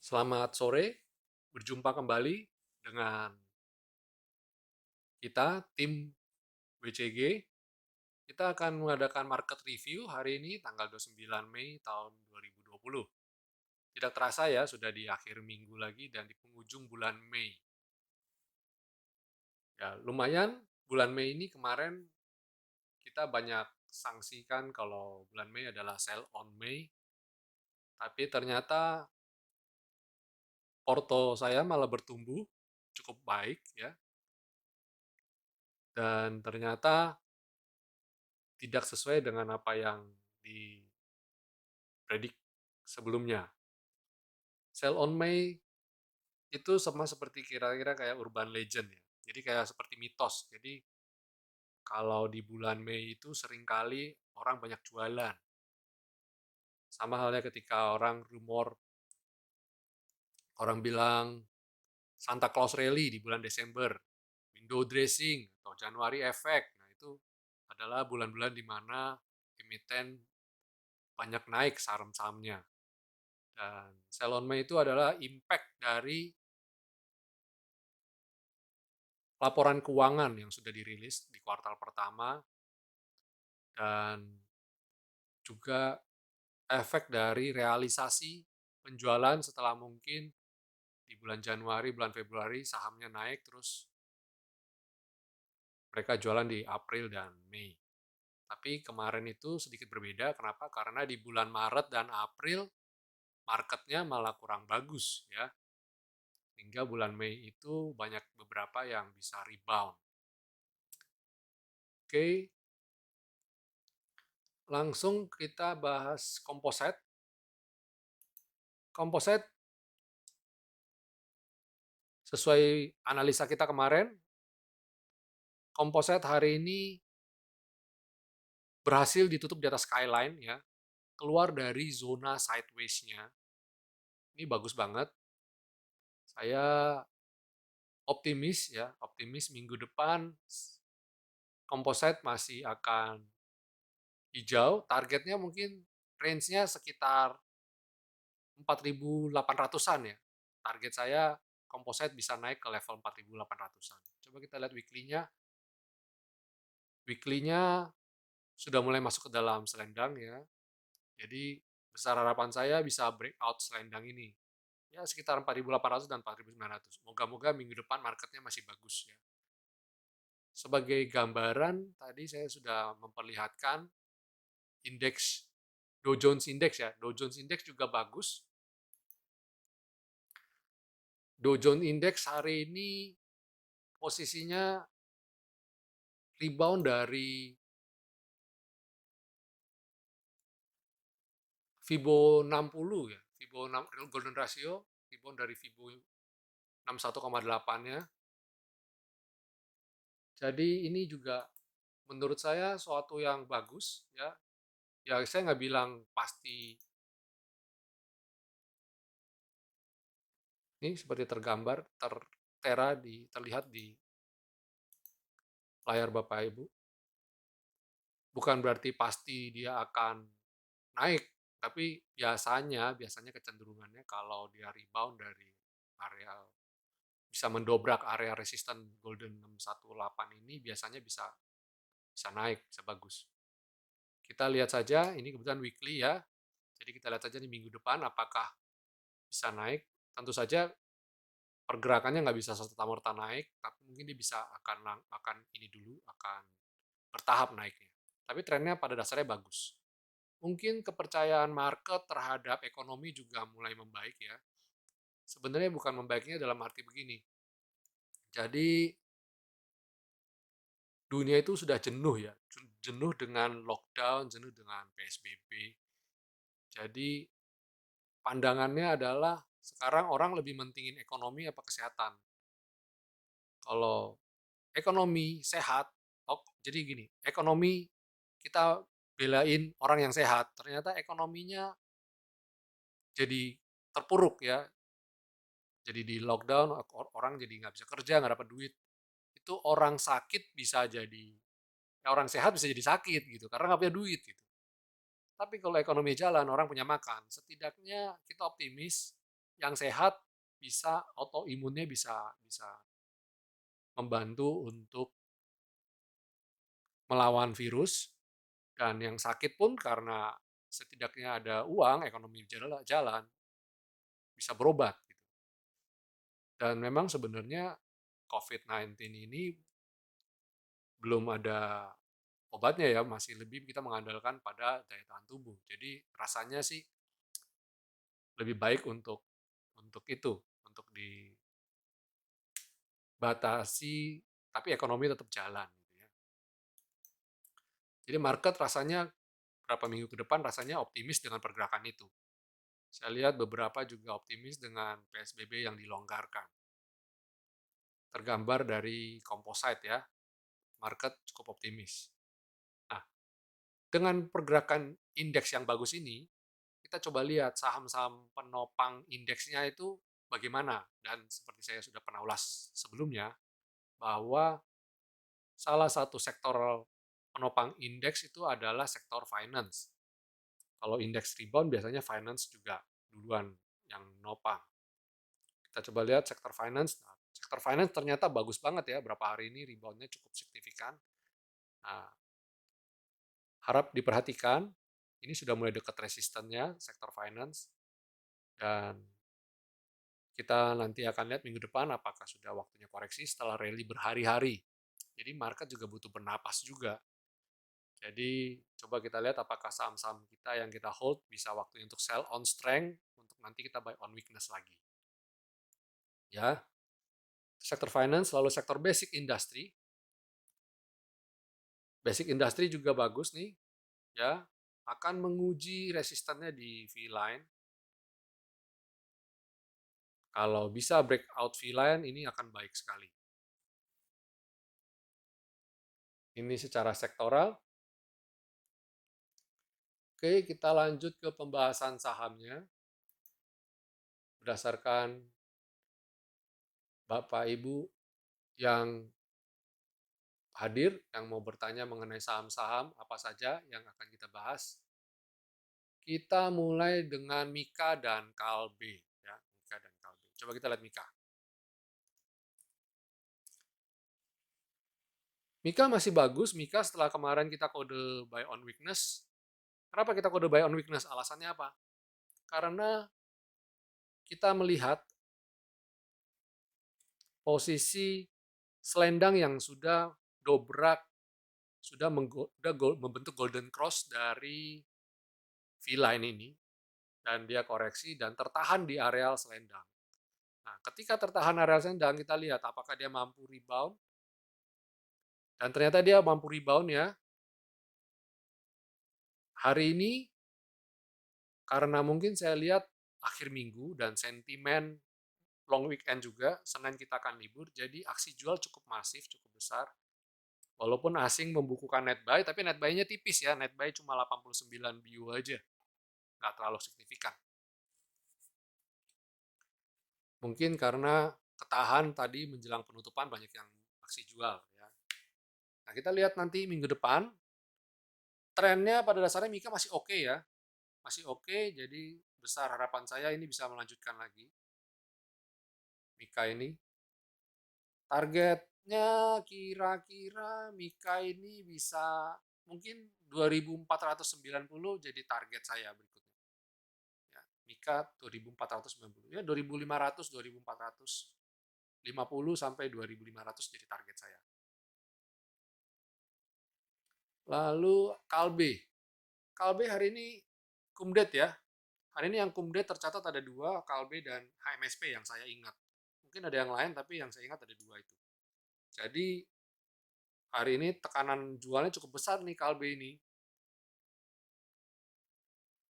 Selamat sore, berjumpa kembali dengan kita, tim WCG. Kita akan mengadakan market review hari ini, tanggal 29 Mei tahun 2020. Tidak terasa ya, sudah di akhir minggu lagi dan di penghujung bulan Mei. Ya, lumayan bulan Mei ini kemarin kita banyak sanksikan kalau bulan Mei adalah sell on Mei, tapi ternyata porto saya malah bertumbuh cukup baik ya, dan ternyata tidak sesuai dengan apa yang dipredik sebelumnya. Sell on May itu sama seperti kira-kira kayak urban legend ya. Jadi kayak seperti mitos. Jadi kalau di bulan Mei itu seringkali orang banyak jualan. Sama halnya ketika orang bilang Santa Claus Rally di bulan Desember, window dressing atau Januari Effect. Nah, itu adalah bulan-bulan di mana emiten banyak naik saham-sahamnya. Dan sell on May itu adalah impact dari laporan keuangan yang sudah dirilis di kuartal pertama dan juga efek dari realisasi penjualan setelah mungkin di bulan Januari, bulan Februari sahamnya naik terus mereka jualan di April dan Mei. Tapi kemarin itu sedikit berbeda, kenapa? Karena di bulan Maret dan April marketnya malah kurang bagus ya. Hingga bulan Mei itu banyak beberapa yang bisa rebound. Oke, langsung kita bahas komposit. Komposit sesuai analisa kita kemarin, komposit hari ini berhasil ditutup di atas skyline ya, keluar dari zona sideways-nya. Ini bagus banget. Saya optimis ya, optimis minggu depan komposit masih akan hijau. Targetnya mungkin range-nya sekitar 4.800-an ya. Target saya komposit bisa naik ke level 4.800-an. Coba kita lihat weekly-nya. Weekly-nya sudah mulai masuk ke dalam selendang ya. Jadi besar harapan saya bisa breakout selendang ini. Ya sekitar 4.800 dan 4.900. Moga-moga minggu depan marketnya masih bagus ya. Sebagai gambaran, tadi saya sudah memperlihatkan indeks Dow Jones Index ya. Dow Jones Index juga bagus. Dow Jones Index hari ini posisinya rebound dari Fibo 60 ya. Fibo 6, golden ratio, rebound dari Fibo 61,8-nya. Jadi ini juga menurut saya suatu yang bagus ya. Ya saya nggak bilang pasti ini seperti tergambar, terlihat di layar Bapak Ibu. Bukan berarti pasti dia akan naik, tapi biasanya kecenderungannya kalau dia rebound dari area bisa mendobrak area resisten Golden 618 ini biasanya bisa bisa naik, bisa bagus. Kita lihat saja, ini kebetulan weekly ya. Jadi kita lihat saja di minggu depan apakah bisa naik. Tentu saja pergerakannya nggak bisa serta-merta naik, tapi mungkin dia bisa akan ini dulu, akan bertahap naiknya. Tapi trennya pada dasarnya bagus. Mungkin kepercayaan market terhadap ekonomi juga mulai membaik ya. Sebenarnya bukan membaiknya dalam arti begini. Jadi dunia itu sudah jenuh ya, jenuh dengan lockdown, jenuh dengan PSBB. Jadi pandangannya adalah sekarang orang lebih mentingin ekonomi apa kesehatan. Kalau ekonomi sehat, oh, jadi gini, ekonomi kita belain orang yang sehat, ternyata ekonominya jadi terpuruk ya, jadi di lockdown, orang jadi nggak bisa kerja, nggak dapat duit. Itu orang sakit bisa jadi, ya orang sehat bisa jadi sakit gitu, karena nggak punya duit gitu. Tapi kalau ekonomi jalan, orang punya makan, setidaknya kita optimis yang sehat bisa autoimunnya bisa bisa membantu untuk melawan virus, dan yang sakit pun karena setidaknya ada uang, ekonomi jalan, bisa berobat gitu. Dan memang sebenarnya COVID-19 ini belum ada obatnya ya, masih lebih kita mengandalkan pada daya tahan tubuh. Jadi rasanya sih lebih baik untuk itu, untuk dibatasi, tapi ekonomi tetap jalan gitu ya. Jadi market rasanya berapa minggu ke depan rasanya optimis dengan pergerakan itu. Saya lihat beberapa juga optimis dengan PSBB yang dilonggarkan. Tergambar dari composite ya, market cukup optimis. Nah, dengan pergerakan indeks yang bagus ini, kita coba lihat saham-saham penopang indeksnya itu bagaimana. Dan seperti saya sudah pernah ulas sebelumnya, bahwa salah satu sektor penopang indeks itu adalah sektor finance. Kalau indeks rebound biasanya finance juga duluan yang nopang. Kita coba lihat sektor finance. Nah, sektor finance ternyata bagus banget ya, berapa hari ini reboundnya cukup signifikan. Nah, harap diperhatikan, ini sudah mulai dekat resistennya sektor finance, dan kita nanti akan lihat minggu depan apakah sudah waktunya koreksi setelah rally berhari-hari. Jadi market juga butuh bernapas juga. Jadi coba kita lihat apakah saham-saham kita yang kita hold bisa waktunya untuk sell on strength, untuk nanti kita buy on weakness lagi. Ya, sektor finance, lalu sektor basic industry. Basic industry juga bagus nih, ya, akan menguji resistennya di V-line. Kalau bisa breakout V-line, ini akan baik sekali. Ini secara sektoral. Oke, kita lanjut ke pembahasan sahamnya. Berdasarkan Bapak Ibu yang hadir, yang mau bertanya mengenai saham-saham apa saja yang akan kita bahas. Kita mulai dengan Mika dan Kalbe. Ya, Mika dan Kalbe. Coba kita lihat Mika. Mika masih bagus. Mika setelah kemarin kita kode buy on weakness. Kenapa kita kode buy on weakness? Alasannya apa? Karena kita melihat posisi selendang yang sudah dobrak, sudah membentuk golden cross dari V-line ini, dan dia koreksi dan tertahan di areal selendang. Nah, ketika tertahan areal selendang, kita lihat apakah dia mampu rebound, dan ternyata dia mampu rebound ya. Hari ini, karena mungkin saya lihat akhir minggu dan sentimen long weekend juga, Senin kita akan libur, jadi aksi jual cukup masif, cukup besar. Walaupun asing membukukan net buy, tapi net buy-nya tipis ya, net buy cuma 89 BU aja, nggak terlalu signifikan. Mungkin karena ketahan tadi menjelang penutupan banyak yang aksi jual. Ya. Nah, kita lihat nanti minggu depan, trennya pada dasarnya Mika masih oke ya, masih oke, jadi besar harapan saya ini bisa melanjutkan lagi. Mika ini targetnya kira-kira Mika ini bisa mungkin 2490 jadi target saya berikutnya. Ya, Mika 2490 ya, 2500 2450 sampai 2500 jadi target saya. Lalu Kalbe. Kalbe hari ini kumdet ya. Hari ini yang kumdet tercatat ada 2, Kalbe dan HMSP yang saya ingat. Mungkin ada yang lain, tapi yang saya ingat ada 2 itu. Jadi hari ini tekanan jualnya cukup besar nih Kalbe ini.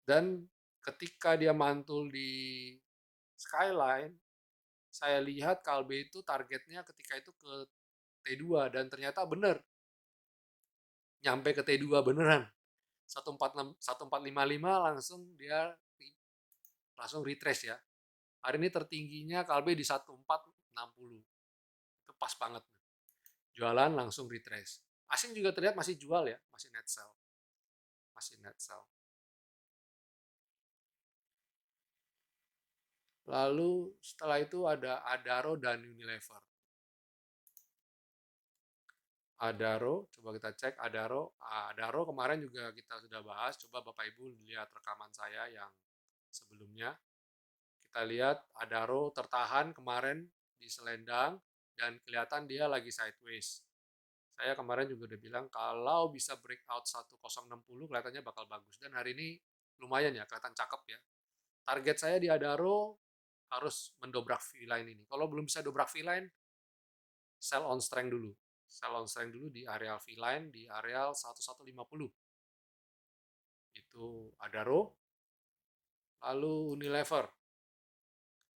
Dan ketika dia mantul di Skyline, saya lihat Kalbe itu targetnya ketika itu ke T2 dan ternyata benar. Nyampe ke T2 beneran. 1455 langsung dia langsung retrace ya. Hari ini tertingginya Kalbe di 1460. Itu pas banget. Jualan langsung retrace. Asing juga terlihat masih jual ya, masih net sell. Masih net sell. Lalu setelah itu ada Adaro dan Unilever. Adaro, coba kita cek Adaro. Adaro kemarin juga kita sudah bahas. Coba Bapak Ibu lihat rekaman saya yang sebelumnya. Kita lihat Adaro tertahan kemarin di selendang dan kelihatan dia lagi sideways. Saya kemarin juga udah bilang kalau bisa breakout 1060 kelihatannya bakal bagus. Dan hari ini lumayan ya, kelihatan cakep ya. Target saya di Adaro harus mendobrak V-line ini. Kalau belum bisa dobrak V-line, sell on strength dulu. Sell on strength dulu di areal V-line di areal 1150. Itu Adaro. Lalu Unilever.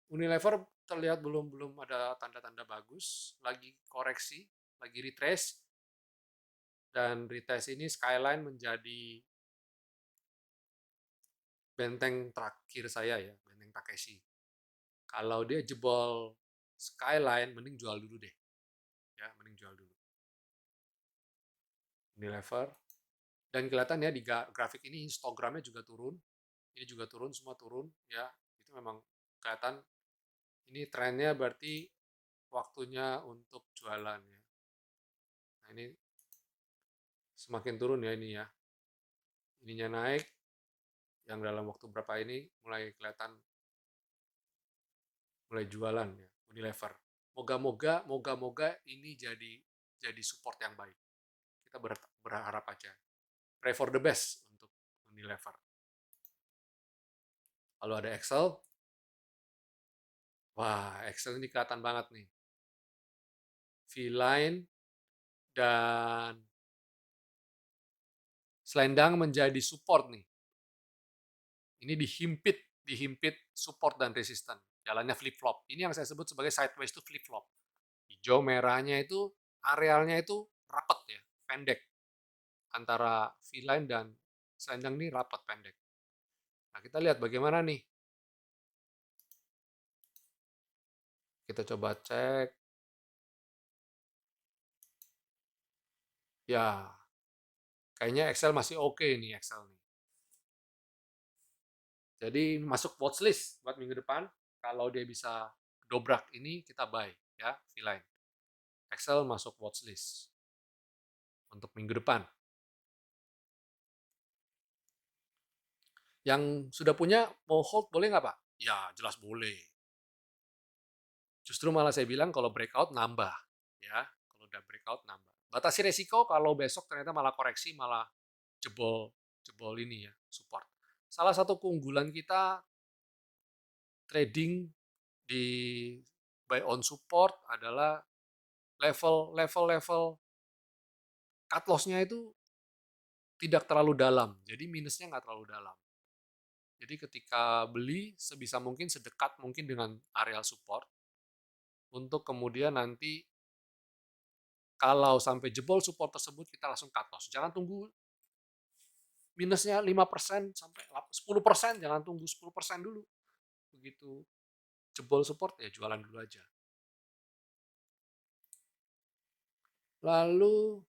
Unilever terlihat belum belum ada tanda-tanda bagus, lagi koreksi, lagi retrace, dan retrace ini Skyline menjadi benteng terakhir saya ya, benteng Takeshi. Kalau dia jebol Skyline, mending jual dulu deh, ya, mending jual dulu. Unilever. Dan kelihatan ya di grafik ini histogramnya juga turun, ini juga turun, semua turun, ya, itu memang kelihatan ini trennya berarti waktunya untuk jualan ya. Nah ini semakin turun ya ini ya, ininya naik, yang dalam waktu berapa ini mulai kelihatan mulai jualan ya Unilever. Moga-moga ini jadi support yang baik. Kita berharap aja. Pray for the best untuk Unilever. Lalu ada Excel. Wah, Excel ini kelihatan banget nih. V-line dan selendang menjadi support nih. Ini dihimpit support dan resisten. Jalannya flip-flop. Ini yang saya sebut sebagai sideways to flip-flop. Hijau merahnya itu arealnya itu rapat ya, pendek. Antara V-line dan selendang ini rapat pendek. Nah, kita lihat bagaimana nih. Kita coba cek. Ya, kayaknya Excel masih oke nih Excel nih. Jadi masuk watchlist buat minggu depan. Kalau dia bisa dobrak ini kita buy ya, V-line. Excel masuk watchlist untuk minggu depan. Yang sudah punya mau hold boleh nggak Pak? Ya jelas boleh. Justru malah saya bilang kalau breakout nambah ya, kalau udah breakout nambah. Batasi resiko kalau besok ternyata malah koreksi malah jebol jebol ini ya support. Salah satu keunggulan kita trading di buy on support adalah level cut loss-nya itu tidak terlalu dalam, jadi minusnya nggak terlalu dalam. Jadi ketika beli sebisa mungkin sedekat mungkin dengan area support untuk kemudian nanti kalau sampai jebol support tersebut kita langsung cut loss. Jangan tunggu minusnya 5% sampai 10%, jangan tunggu 10% dulu. Begitu jebol support ya jualan dulu aja. Lalu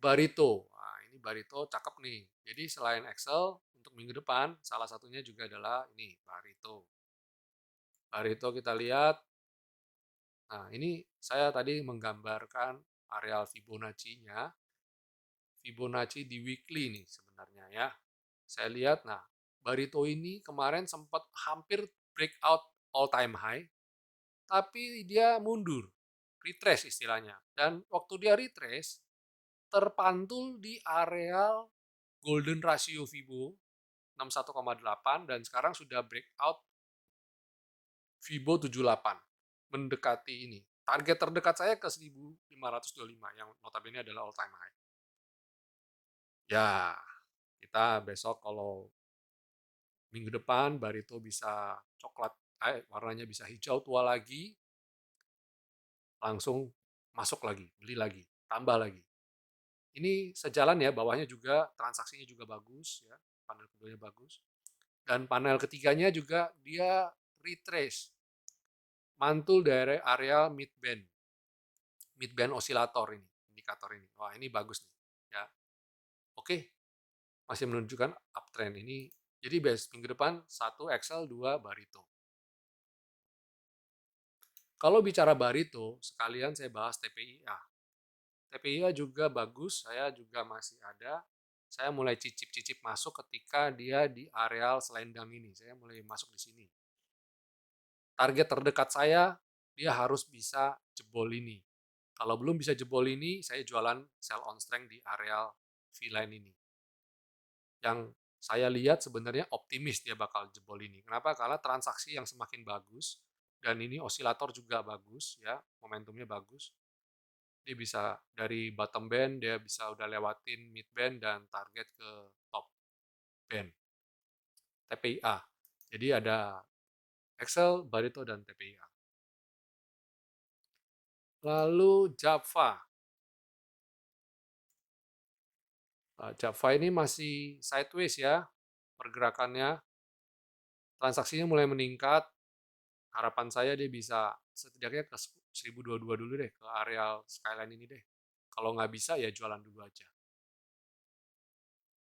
Barito. Nah, ini Barito cakep nih. Jadi selain Excel untuk minggu depan salah satunya juga adalah ini Barito. Barito kita lihat. Nah, ini saya tadi menggambarkan areal Fibonacci-nya. Fibonacci di weekly nih sebenarnya ya. Saya lihat, nah Barito ini kemarin sempat hampir breakout all time high, tapi dia mundur, retrace istilahnya. Dan waktu dia retrace, terpantul di areal golden ratio Fibo 61,8 dan sekarang sudah breakout Fibo 78, mendekati ini. Target terdekat saya ke 1525 yang notabene adalah all time high. Ya, kita besok kalau minggu depan Barito bisa coklat, warnanya bisa hijau tua lagi, langsung masuk lagi, beli lagi, tambah lagi. Ini sejalan ya, bawahnya juga transaksinya juga bagus ya, panel keduanya bagus. Dan panel ketiganya juga dia retrace, mantul dari area mid band osilator ini, indikator ini. Wah ini bagus nih, ya. Oke, masih menunjukkan uptrend ini. Jadi minggu depan 1 Excel, 2 Barito. Kalau bicara barito, sekalian saya bahas TPIA. TPIA juga bagus, saya juga masih ada. Saya mulai cicip-cicip masuk ketika dia di areal Selendang ini. Saya mulai masuk di sini. Target terdekat saya, dia harus bisa jebol ini. Kalau belum bisa jebol ini, saya jualan sell on strength di areal V-line ini. Yang saya lihat sebenarnya optimis dia bakal jebol ini. Kenapa? Karena transaksi yang semakin bagus, dan ini osilator juga bagus, ya, momentumnya bagus. Dia bisa dari bottom band, dia bisa udah lewatin mid band dan target ke top band. TPIA. Jadi ada Excel, Barito, dan TPIA. Lalu Java. Java ini masih sideways ya pergerakannya. Transaksinya mulai meningkat. Harapan saya dia bisa setidaknya ke 1022 dulu deh, ke areal skyline ini deh. Kalau nggak bisa ya jualan dulu aja.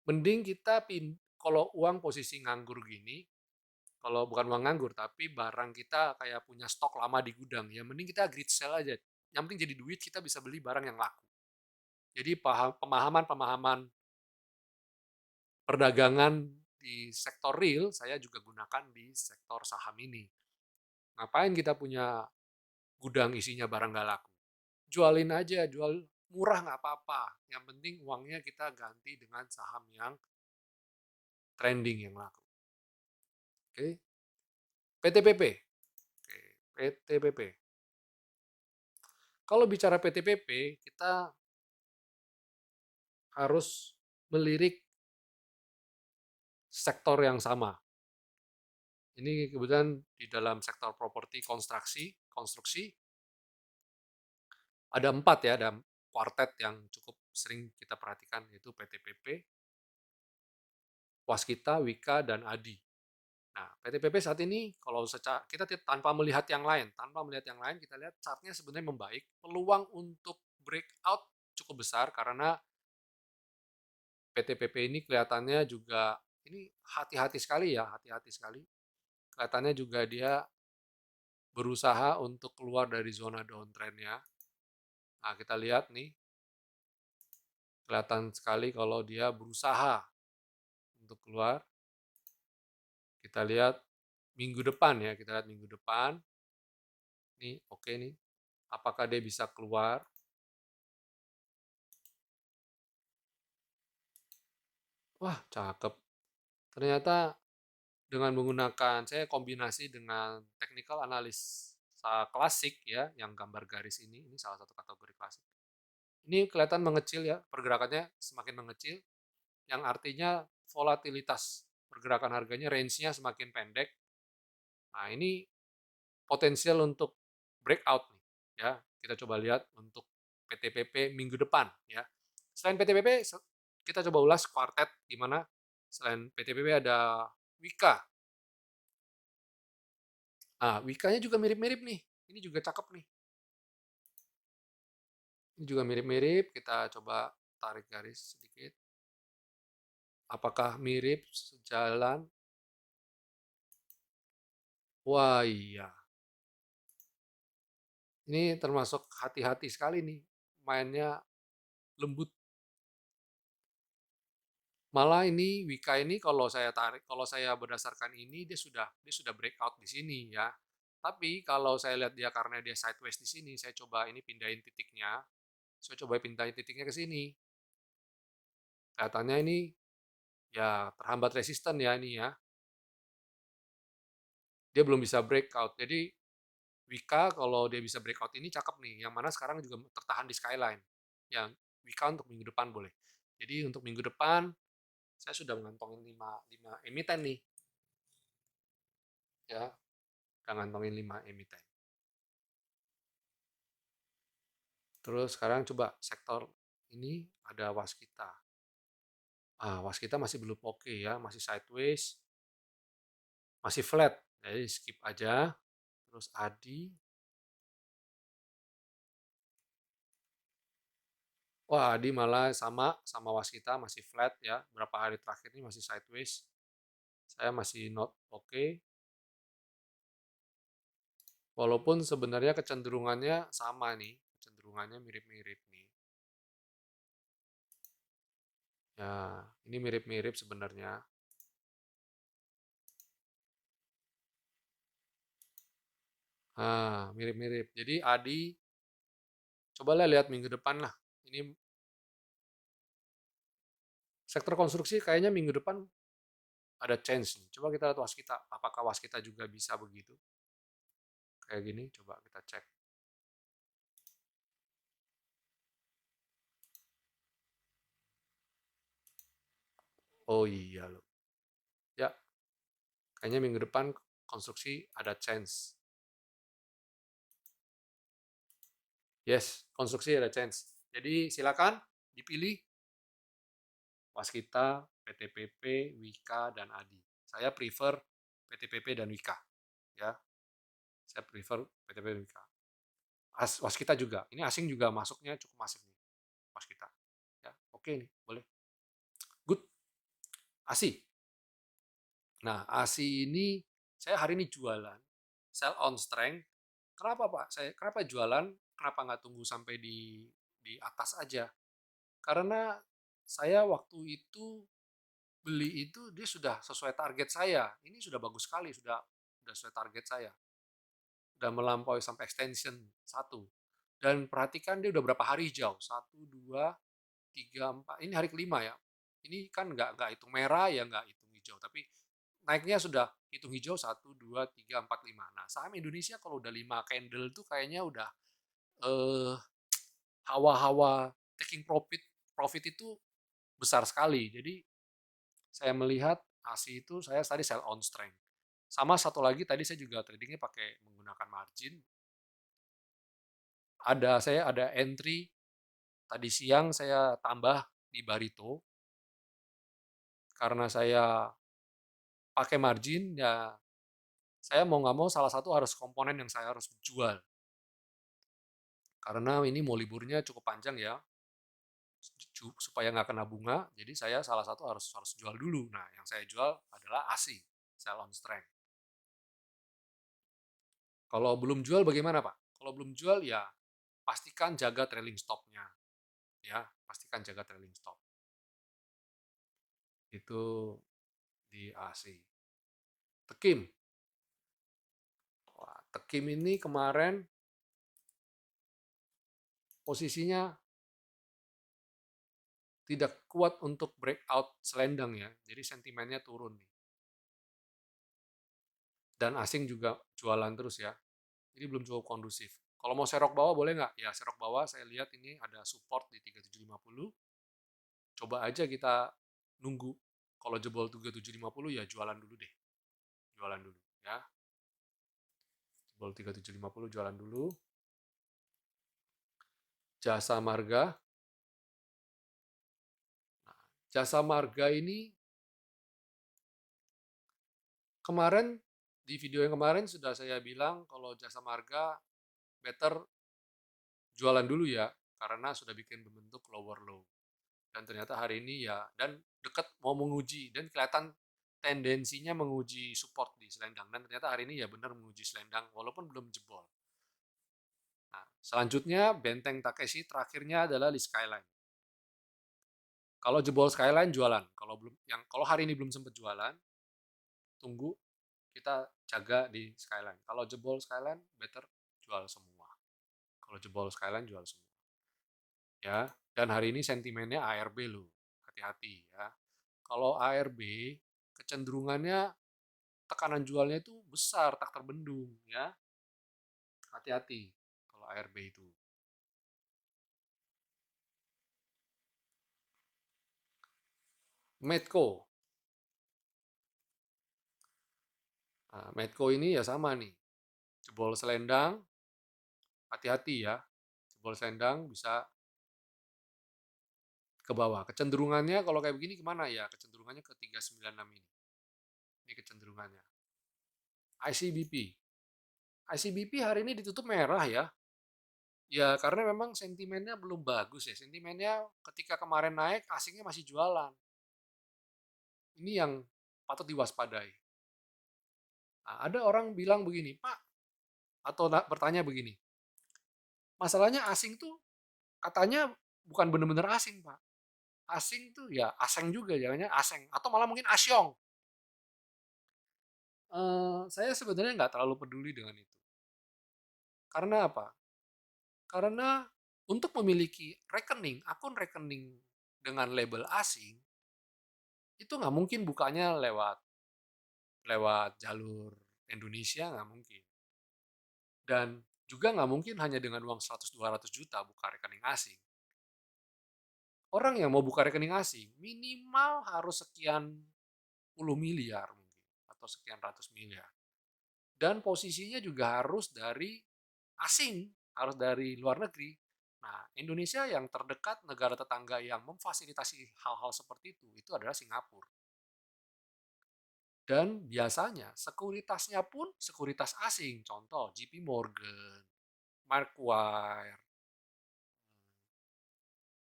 Mending kita kalau uang posisi nganggur gini, kalau bukan uang nganggur tapi barang kita kayak punya stok lama di gudang, ya mending kita grid sell aja. Yang penting jadi duit, kita bisa beli barang yang laku. Jadi pemahaman-pemahaman perdagangan di sektor real saya juga gunakan di sektor saham ini. Ngapain kita punya gudang isinya barang gak laku? Jualin aja, jual murah nggak apa-apa. Yang penting uangnya kita ganti dengan saham yang trending yang laku. Oke, PTPP. Oke, PTPP. Kalau bicara PTPP, kita harus melirik sektor yang sama. Ini kebetulan di dalam sektor properti konstruksi, ada 4 ya, ada kuartet yang cukup sering kita perhatikan, yaitu PTPP, Waskita, Wika, dan Adi. Nah, PTPP saat ini kalau kita tanpa melihat yang lain, kita lihat chartnya sebenarnya membaik, peluang untuk breakout cukup besar karena PTPP ini kelihatannya juga ini hati-hati sekali ya, hati-hati sekali. Kelihatannya juga dia berusaha untuk keluar dari zona downtrend-nya. Nah, kita lihat nih, kelihatan sekali kalau dia berusaha untuk keluar. Kita lihat minggu depan ya, kita lihat minggu depan. Nih, oke nih. Apakah dia bisa keluar? Wah, cakep. Ternyata dengan menggunakan saya kombinasi dengan technical analysis klasik ya, yang gambar garis ini salah satu kategori klasik. Ini kelihatan mengecil ya, pergerakannya semakin mengecil, yang artinya volatilitas pergerakan harganya range-nya semakin pendek. Nah, ini potensial untuk breakout nih ya. Kita coba lihat untuk PTPP minggu depan ya. Selain PTPP, kita coba ulas kuartet di mana selain PTPP ada Wika. Nah, Wika-nya juga mirip-mirip nih. Ini juga cakep nih. Ini juga mirip-mirip. Kita coba tarik garis sedikit. Apakah mirip sejalan? Wah, iya. Ini termasuk hati-hati sekali nih. Mainnya lembut. Malah ini Wika ini kalau saya tarik, kalau saya berdasarkan ini dia sudah breakout di sini ya. Tapi kalau saya lihat dia karena dia sideways di sini, saya coba ini pindahin titiknya. Saya coba pindahin titiknya ke sini. Kelihatannya ini ya terhambat resisten ya ini ya. Dia belum bisa breakout. Jadi Wika kalau dia bisa breakout ini cakep nih. Yang mana sekarang juga tertahan di skyline. Yang Wika untuk minggu depan boleh. Jadi untuk minggu depan saya sudah mengantongin 5 emiten nih. Ya, udah ngantongin 5 emiten. Terus sekarang coba sektor ini ada Waskita. Waskita masih belum oke ya, masih sideways, masih flat. Jadi skip aja. Terus Adi. Wah, Adi malah sama Waskita masih flat ya. Berapa hari terakhir ini masih sideways. Saya masih not oke. Walaupun sebenarnya kecenderungannya sama nih, kecenderungannya mirip-mirip nih. Ya, ini mirip-mirip sebenarnya. Nah, mirip-mirip. Jadi Adi, cobalah lihat minggu depan lah. Ini sektor konstruksi kayaknya minggu depan ada chance nih. Coba kita lihat waskita. Apakah waskita juga bisa begitu? Kayak gini, coba kita cek. Oh iya loh. Ya, kayaknya minggu depan konstruksi ada chance. Yes, konstruksi ada chance. Jadi silakan dipilih waskita, PTPP, Wika, dan Adi. Saya prefer PTPP dan Wika. Ya, saya prefer PTPP dan Wika. Waskita juga. Ini asing juga masuknya cukup masif nih. Waskita. Ya, oke nih, boleh. Good. ASI. Nah, ASI ini saya hari ini jualan sell on strength. Kenapa Pak? Kenapa jualan? Kenapa nggak tunggu sampai di atas aja? Karena saya waktu itu beli itu dia sudah sesuai target saya. Ini sudah bagus sekali, sudah sesuai target saya. Udah melampaui sampai extension satu. Dan perhatikan dia udah berapa hari hijau? Satu, dua, tiga, empat. Ini hari kelima ya. Ini kan nggak hitung merah ya, nggak hitung hijau. Tapi naiknya sudah hitung hijau satu, dua, tiga, empat, lima. Nah, saham Indonesia kalau udah 5 candle tuh kayaknya udah eh, hawa-hawa taking profit itu besar sekali. Jadi saya melihat ASI itu saya tadi sell on strength. Sama satu lagi tadi saya juga tradingnya pakai menggunakan margin. Saya ada entry tadi siang saya tambah di Barito karena saya pakai margin ya saya mau nggak mau salah satu harus komponen yang saya harus jual karena ini mau liburnya cukup panjang ya supaya nggak kena bunga jadi saya salah satu harus jual dulu. Nah yang saya jual adalah ASI sell on strength. Kalau belum jual bagaimana Pak? Kalau belum jual ya pastikan jaga trailing stop-nya ya, pastikan jaga trailing stop. Itu di ASI. Tekim. Wah, Tekim ini kemarin posisinya tidak kuat untuk breakout selendang ya. Jadi sentimennya turun nih. Dan asing juga jualan terus ya. Jadi belum cukup kondusif. Kalau mau serok bawah boleh nggak? Ya serok bawah saya lihat ini ada support di 3750. Coba aja kita nunggu. Kalau jebol 3750 ya jualan dulu deh. Jualan dulu ya. Jebol 3750 jualan dulu. Jasa Marga. Nah, Jasa Marga ini kemarin di video yang kemarin sudah saya bilang kalau Jasa Marga better jualan dulu ya karena sudah bikin membentuk lower low. Dan ternyata hari ini ya dan dekat mau menguji dan kelihatan tendensinya menguji support di selendang dan ternyata hari ini ya benar menguji selendang walaupun belum jebol. Nah, selanjutnya benteng Takeshi terakhirnya adalah di Skyline. Kalau jebol Skyline jualan. Kalau hari ini belum sempat jualan, tunggu kita jaga di Skyline. Kalau jebol Skyline better jual semua. Kalau jebol Skyline jual semua. Ya, dan hari ini sentimennya ARB loh. Hati-hati ya. Kalau ARB kecenderungannya tekanan jualnya itu besar, tak terbendung ya. Hati-hati kalau ARB itu. Medco. Nah, Medco ini ya sama nih. Jebol selendang, hati-hati ya. Jebol selendang bisa ke bawah. Kecenderungannya kalau kayak begini kemana ya? Kecenderungannya ke 396 ini. Ini kecenderungannya. ICBP. ICBP hari ini ditutup merah ya. Ya karena memang sentimennya belum bagus ya. Sentimennya ketika kemarin naik asingnya masih jualan. Ini yang patut diwaspadai. Nah, ada orang bilang begini, Pak, Atau bertanya begini, masalahnya asing tuh katanya bukan bener-bener asing, Pak. Asing tuh ya aseng juga, jangannya aseng atau malah mungkin asyong. Saya sebenarnya nggak terlalu peduli dengan itu. Karena apa? Karena untuk memiliki rekening, akun rekening dengan label asing, itu nggak mungkin bukanya lewat lewat jalur Indonesia, nggak mungkin. Dan juga nggak mungkin hanya dengan uang 100-200 juta buka rekening asing. Orang yang mau buka rekening asing minimal harus sekian puluh miliar mungkin, atau sekian ratus miliar. Dan posisinya juga harus dari asing, harus dari luar negeri. Nah, Indonesia yang terdekat negara tetangga yang memfasilitasi hal-hal seperti itu adalah Singapura. Dan biasanya sekuritasnya pun sekuritas asing, contoh JP Morgan, Macquarie,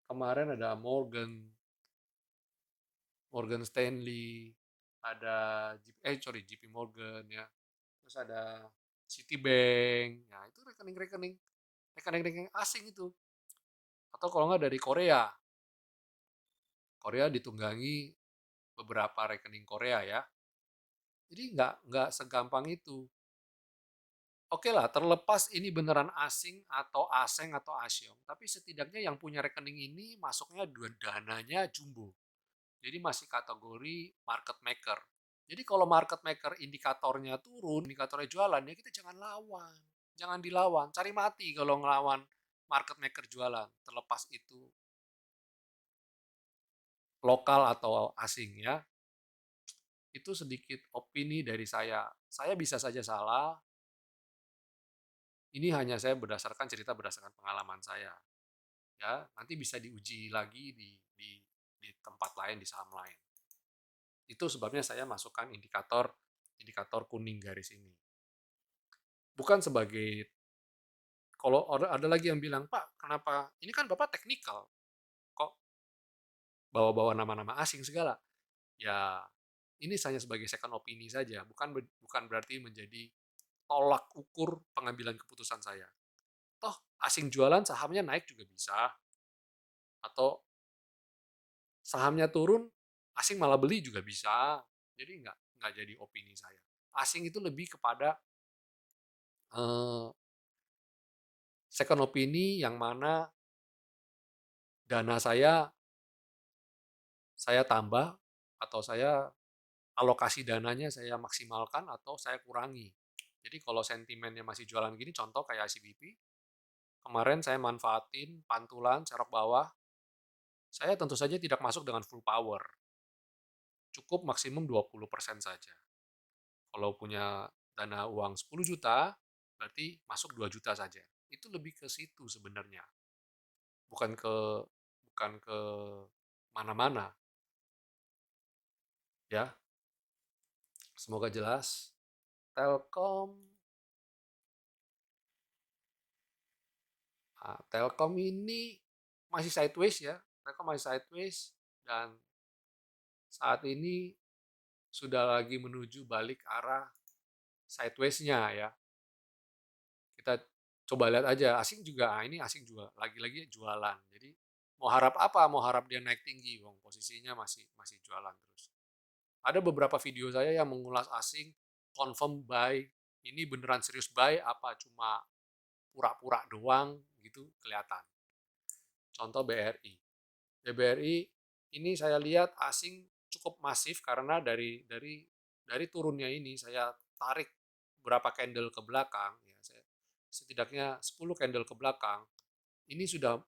kemarin ada Morgan Stanley, ada JP Morgan ya, terus ada Citibank, ya itu rekening-rekening asing itu. Atau kalau nggak dari Korea, Korea ditunggangi beberapa rekening Korea ya. Jadi nggak segampang itu. Oke lah, terlepas ini beneran asing atau aseng atau asyong, tapi setidaknya yang punya rekening ini masuknya dua dananya jumbo. Jadi masih kategori market maker. Jadi kalau market maker indikatornya turun, indikatornya jualan, ya kita jangan lawan. Jangan dilawan, cari mati kalau ngelawan market maker jualan. Terlepas itu lokal atau asing ya. Itu sedikit opini dari saya. Saya bisa saja salah, ini hanya saya berdasarkan cerita berdasarkan pengalaman saya. Ya, nanti bisa diuji lagi di tempat lain, di saham lain. Itu sebabnya saya masukkan indikator indikator kuning garis ini. Bukan sebagai, kalau ada lagi yang bilang, Pak, kenapa ini kan Bapak teknikal, kok bawa-bawa nama-nama asing segala? Ya, ini hanya sebagai second opini saja, bukan berarti menjadi tolak ukur pengambilan keputusan saya. Toh asing jualan sahamnya naik juga bisa, atau sahamnya turun asing malah beli juga bisa. Jadi nggak jadi opini saya. Asing itu lebih kepada eh, second opini yang mana dana saya tambah, atau saya alokasi dananya saya maksimalkan atau saya kurangi. Jadi kalau sentimennya masih jualan gini, contoh kayak ICBP, kemarin saya manfaatin pantulan serok bawah, saya tentu saja tidak masuk dengan full power, cukup maksimum 20% saja. Kalau punya dana uang 10 juta, berarti masuk 2 juta saja. Itu lebih ke situ sebenarnya, bukan ke mana-mana ya. Semoga jelas. Telkom, Telkom ini masih sideways ya. Telkom masih sideways, dan saat ini sudah lagi menuju balik arah sideways-nya ya. Kita coba lihat aja, asing juga lagi-lagi jualan. Jadi mau harap apa? Mau harap dia naik tinggi, wong posisinya masih masih jualan terus. Ada beberapa video saya yang mengulas asing, confirm buy, ini beneran serius buy apa cuma pura-pura doang gitu kelihatan. Contoh BRI. BRI ini saya lihat asing cukup masif karena dari turunnya ini saya tarik berapa candle ke belakang ya, setidaknya 10 candle ke belakang ini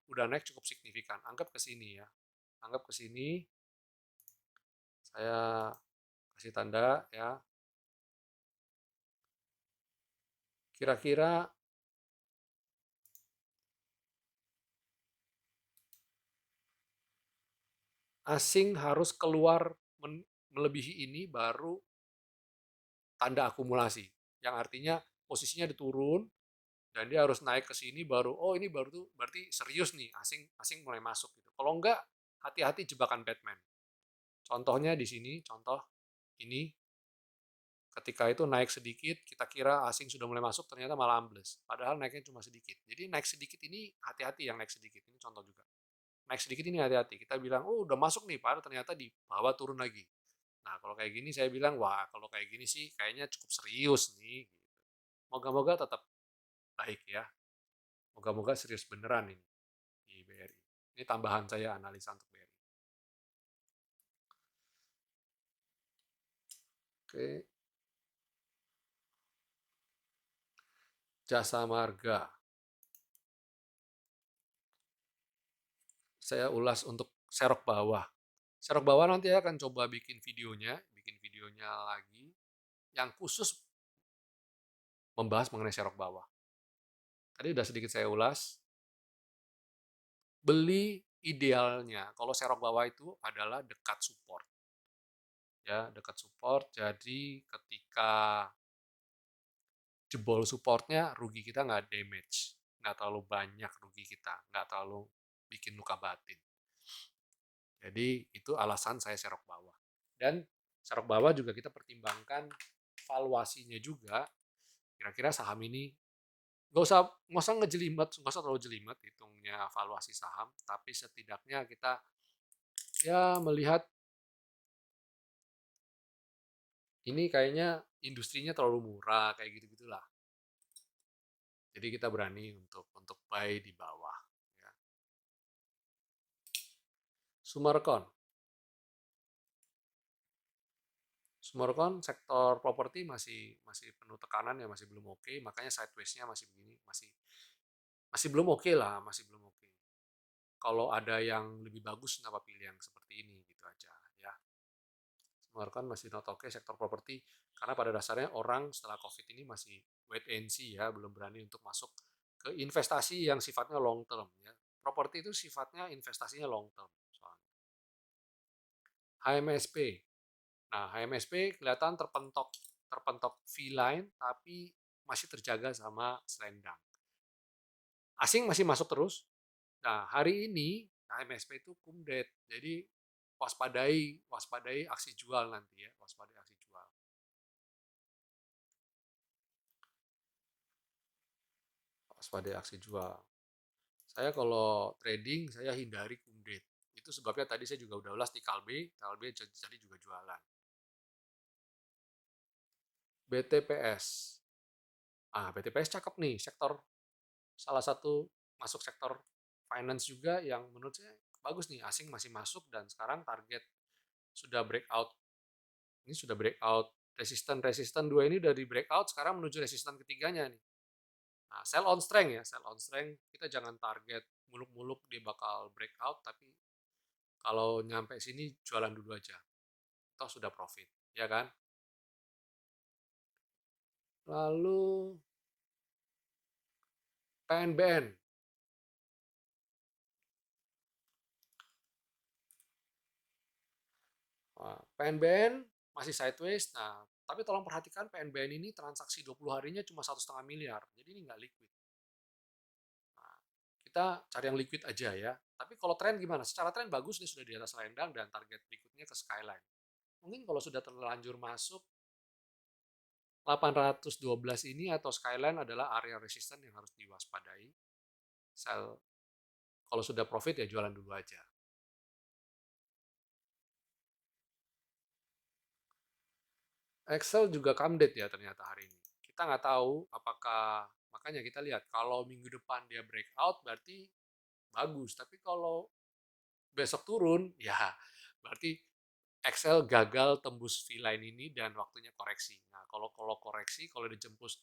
udah naik cukup signifikan. Anggap ke sini ya. Anggap ke sini, saya kasih tanda ya. Kira-kira asing harus keluar melebihi ini baru tanda akumulasi. Yang artinya posisinya diturun dan dia harus naik ke sini baru, oh ini baru tuh berarti serius nih, asing asing mulai masuk gitu. Kalau enggak, hati-hati jebakan Batman. Contohnya di sini, contoh ini Ketika itu naik sedikit, kita kira asing sudah mulai masuk, ternyata malah ambles. Padahal naiknya cuma sedikit. Jadi naik sedikit ini hati-hati yang naik sedikit. Ini contoh juga. Naik sedikit ini hati-hati. Kita bilang, oh udah masuk nih, padahal ternyata di bawah turun lagi. Nah kalau kayak gini saya bilang, wah kalau kayak gini sih kayaknya cukup serius nih. Moga-moga tetap baik ya. Moga-moga serius beneran ini di BRI. Ini tambahan saya analisa untuk BRI. Oke, Jasa Marga. Saya ulas untuk serok bawah. Serok bawah nanti saya akan coba bikin videonya lagi yang khusus membahas mengenai serok bawah. Tadi udah sedikit saya ulas. Beli idealnya kalau serok bawah itu adalah dekat support. Ya, dekat support. Jadi ketika jebol supportnya rugi kita nggak damage, nggak terlalu banyak rugi kita, nggak terlalu bikin luka batin. Jadi itu alasan saya serok bawah. Dan serok bawah juga kita pertimbangkan valuasinya juga. Kira-kira saham ini nggak usah ngejelimet, nggak usah terlalu jelimet hitungnya valuasi saham, tapi setidaknya kita ya melihat ini kayaknya industrinya terlalu murah kayak gitu-gitulah. Jadi kita berani untuk buy di bawah. Ya. Sumercon. Sumercon sektor properti masih masih penuh tekanan ya, masih belum oke, makanya sideways-nya masih begini, masih masih belum oke lah, masih belum oke. Kalau ada yang lebih bagus kenapa pilih yang seperti ini gitu aja ya. Sumercon masih not oke sektor properti karena pada dasarnya orang setelah Covid ini masih wait and see ya, belum berani untuk masuk ke investasi yang sifatnya long term ya. Properti itu sifatnya investasinya long term soalnya. HMSP. Nah, HMSP kelihatan terpentok terpentok V-line tapi masih terjaga sama selendang. Asing masih masuk terus. Nah, hari ini HMSP itu kumdet. Jadi waspadai waspadai aksi jual nanti ya, waspadai aksi jual. Waspadai aksi jual. Saya kalau trading saya hindari kumdet. Itu sebabnya tadi saya juga udah ulas di Kalbe, Kalbe jadi juga jualan. BTPS. Ah, BTPS cakep nih, sektor salah satu masuk sektor finance juga yang menurut saya bagus nih, asing masih masuk dan sekarang target sudah breakout. Ini sudah breakout resisten 2 ini dari breakout sekarang menuju resisten ketiganya nih. Nah, sell on strength ya, sell on strength. Kita jangan target muluk-muluk dia bakal breakout, tapi kalau nyampe sini jualan dulu aja. Toh sudah profit, ya kan? Lalu PNBN. PNBN masih sideways. Nah, tapi tolong perhatikan PNBN ini transaksi 20 harinya cuma 1,5 miliar. Jadi ini nggak liquid. Nah, kita cari yang liquid aja ya. Tapi kalau tren gimana? Secara tren bagus, dia sudah di atas selendang dan target berikutnya ke skyline. Mungkin kalau sudah terlanjur masuk 812 ini atau skyline adalah area resisten yang harus diwaspadai. Sell kalau sudah profit ya jualan dulu aja. Excel juga kamdet ya ternyata hari ini. Kita nggak tahu apakah, makanya kita lihat kalau minggu depan dia breakout berarti bagus. Tapi kalau besok turun, ya berarti Excel gagal tembus V-line ini dan waktunya koreksi. Nah, kalau koreksi, kalau dia tembus,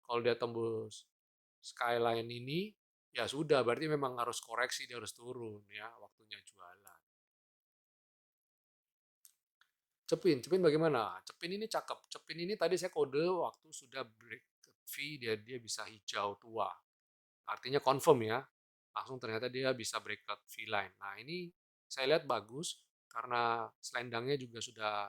kalau dia tembus skyline ini, ya sudah, berarti memang harus koreksi, dia harus turun ya, waktunya jualan. Cepin bagaimana? Cepin ini cakep. Cepin ini tadi saya kode waktu sudah break V, dia bisa hijau tua. Artinya confirm ya. Langsung ternyata dia bisa breakout V-line. Nah, ini saya lihat bagus karena selendangnya juga sudah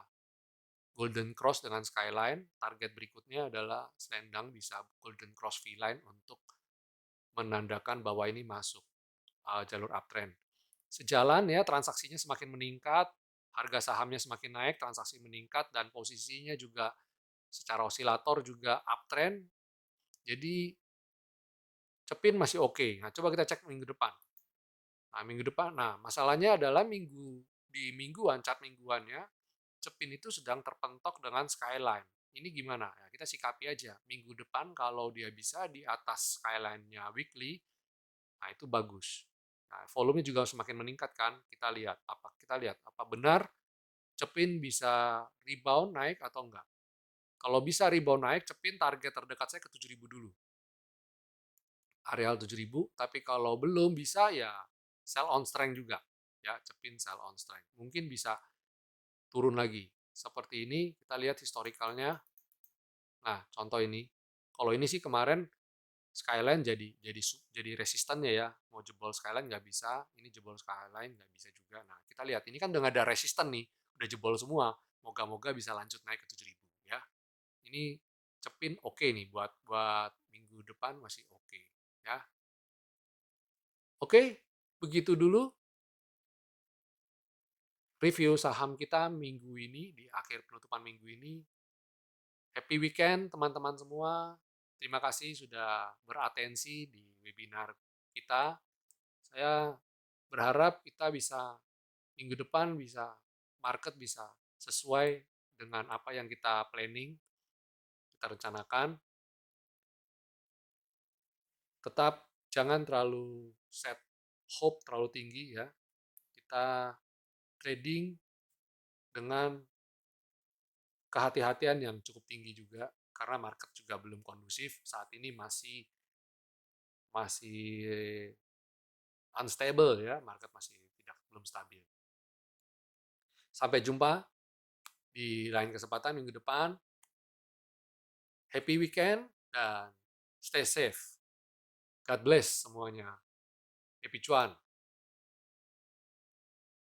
golden cross dengan skyline. Target berikutnya adalah selendang bisa golden cross V-line untuk menandakan bahwa ini masuk jalur uptrend. Sejalan ya transaksinya semakin meningkat, harga sahamnya semakin naik, transaksi meningkat, dan posisinya juga secara osilator juga uptrend. Jadi Cepin masih oke. Nah, coba kita cek minggu depan. Nah, masalahnya adalah di mingguan, chart mingguannya, Cepin itu sedang terpentok dengan skyline. Ini gimana? Ya, kita sikapi aja. Minggu depan kalau dia bisa di atas skyline-nya weekly, nah itu bagus. Nah, volume juga semakin meningkat kan. Kita lihat apa benar Cepin bisa rebound naik atau enggak. Kalau bisa rebound naik, Cepin target terdekat saya ke 7.000 dulu. Areal 7.000, tapi kalau belum bisa ya sell on strength juga. Ya, Cepin sell on strength. Mungkin bisa turun lagi. Seperti ini, kita lihat historikalnya. Nah, contoh ini. Kalau ini sih kemarin Skyline jadi resistannya ya. Mau jebol Skyline nggak bisa, ini jebol Skyline nggak bisa juga. Nah, kita lihat ini kan udah nggak ada resisten nih, udah jebol semua. Moga-moga bisa lanjut naik ke 7.000 ya. Ini Cepin oke nih buat buat minggu depan masih oke ya. Oke, begitu dulu review saham kita minggu ini di akhir penutupan minggu ini. Happy weekend teman-teman semua. Terima kasih sudah beratensi di webinar kita. Saya berharap kita bisa minggu depan market bisa sesuai dengan apa yang kita planning, kita rencanakan. Tetap jangan terlalu set hope terlalu tinggi ya. Kita trading dengan kehati-hatian yang cukup tinggi juga karena market juga belum kondusif. Saat ini masih masih unstable ya, market masih belum stabil. Sampai jumpa di lain kesempatan minggu depan. Happy weekend dan stay safe. God bless semuanya. Happy cuan.